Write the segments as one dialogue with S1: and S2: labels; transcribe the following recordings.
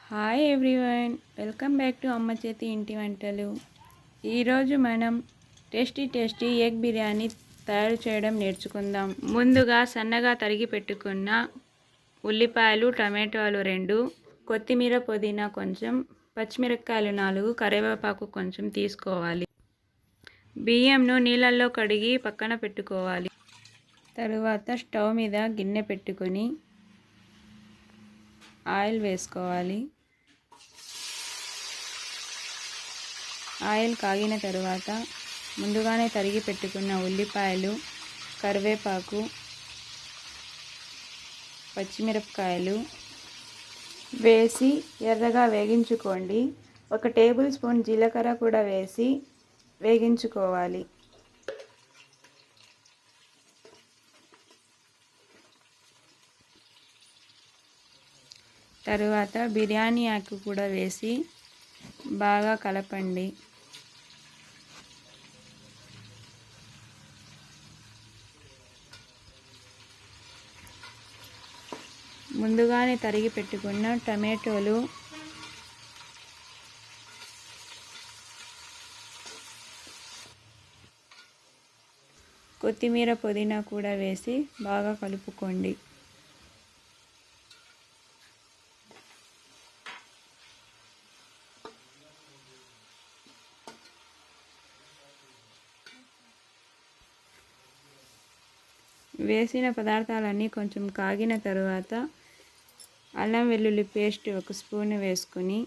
S1: Hi everyone, welcome back to అమ్మ చేతి ఇంటి వంటలు. ఈరోజు మనం టేస్టీ ఎగ్ బిర్యానీ తయారు చేయడం నేర్చుకుందాం. ముందుగా సన్నగా తరిగి పెట్టుకున్న ఉల్లిపాయలు, టమాటాలు 2, కొత్తిమీర, పుదీనా కొంచెం, పచ్చిమిరపకాయలు 4, కరివేపాకు కొంచెం తీసుకోవాలి. బియ్యంను నీళ్ళల్లో కడిగి పక్కన పెట్టుకోవాలి. తరువాత స్టవ్ మీద గిన్నె పెట్టుకొని ఆయిల్ వేసుకోవాలి. ఆయిల్ కాగిన తరువాత ముందుగానే తరిగి పెట్టుకున్న ఉల్లిపాయలు, కరివేపాకు, పచ్చిమిరపకాయలు వేసి ఎర్రగా వేగించుకోండి. 1 టేబుల్ స్పూన్ జీలకర్ర కూడా వేసి వేగించుకోవాలి. తరువాత బిర్యానీ ఆకు కూడా వేసి బాగా కలపండి. ముందుగానే తరిగి పెట్టుకున్న టమాటోలు, కొత్తిమీర, పుదీనా కూడా వేసి బాగా కలుపుకోండి. వేసిన పదార్థాలన్నీ కొంచెం కాగిన తరువాత అల్లం వెల్లుల్లి పేస్ట్ 1 స్పూన్ వేసుకొని,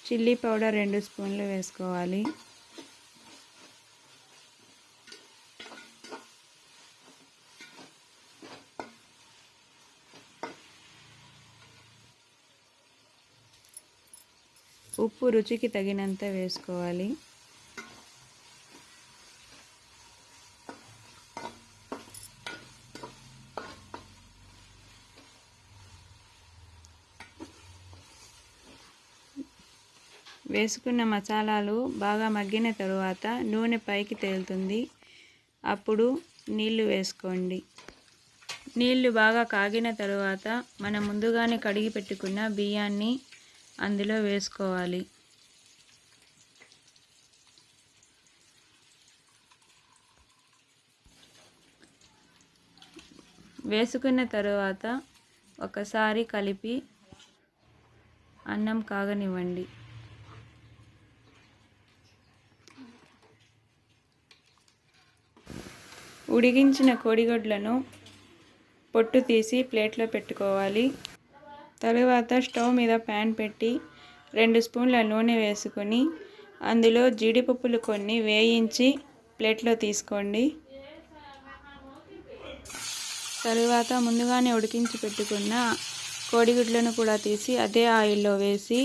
S1: చిల్లీ పౌడర్ 2 స్పూన్లు వేసుకోవాలి. ఉప్పు రుచికి తగినంత వేసుకోవాలి. వేసుకున్న మసాలాలు బాగా మగ్గిన తరువాత నూనె పైకి తేలుతుంది. అప్పుడు నీళ్లు వేసుకోండి. నీళ్లు బాగా కాగిన తరువాత మనం ముందుగానే కడిగి పెట్టుకున్న బియ్యాన్ని అందులో వేసుకోవాలి. వేసుకున్న తరువాత ఒకసారి కలిపి అన్నం కాగనివ్వండి. ఉడికించిన కోడిగుడ్లను పొట్టు తీసి ప్లేట్లో పెట్టుకోవాలి. తరువాత స్టవ్ మీద ప్యాన్ పెట్టి 2 స్పూన్ల నూనె వేసుకొని అందులో జీడిపప్పులు కొన్ని వేయించి ప్లేట్లో తీసుకోండి. తరువాత ముందుగానే ఉడికించి పెట్టుకున్న కోడిగుడ్లను కూడా తీసి అదే ఆయిల్లో వేసి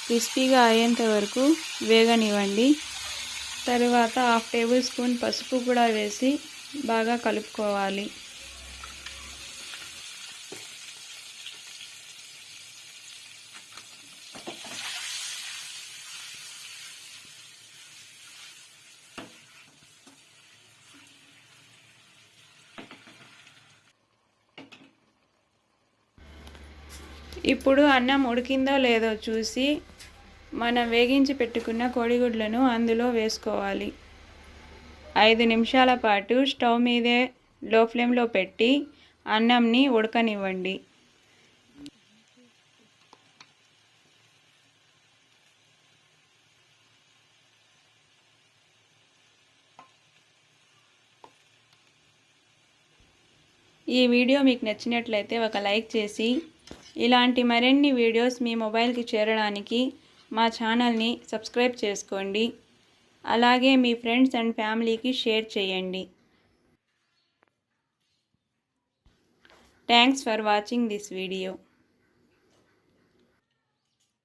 S1: క్రిస్పీగా అయ్యేంత వరకు వేగనివ్వండి. తరువాత 1/2 టేబుల్ స్పూన్ పసుపు కూడా వేసి బాగా కలుపుకోవాలి. ఇప్పుడు అన్నం ఉడికిందో లేదో చూసి మనం వేగించి పెట్టుకున్న కోడిగుడ్లను అందులో వేసుకోవాలి. 5 నిమిషాల పాటు స్టవ్ మీదే లో ఫ్లేమ్లో పెట్టి అన్నంని ఉడకనివ్వండి. ఈ వీడియో మీకు నచ్చినట్లయితే ఒక లైక్ చేసి, ఇలాంటి మరిన్ని వీడియోస్ మీ మొబైల్కి చేరడానికి మా ఛానల్ని సబ్స్క్రైబ్ చేసుకోండి. అలాగే మీ ఫ్రెండ్స్ అండ్ ఫ్యామిలీకి షేర్ చేయండి. Thanks for watching this video.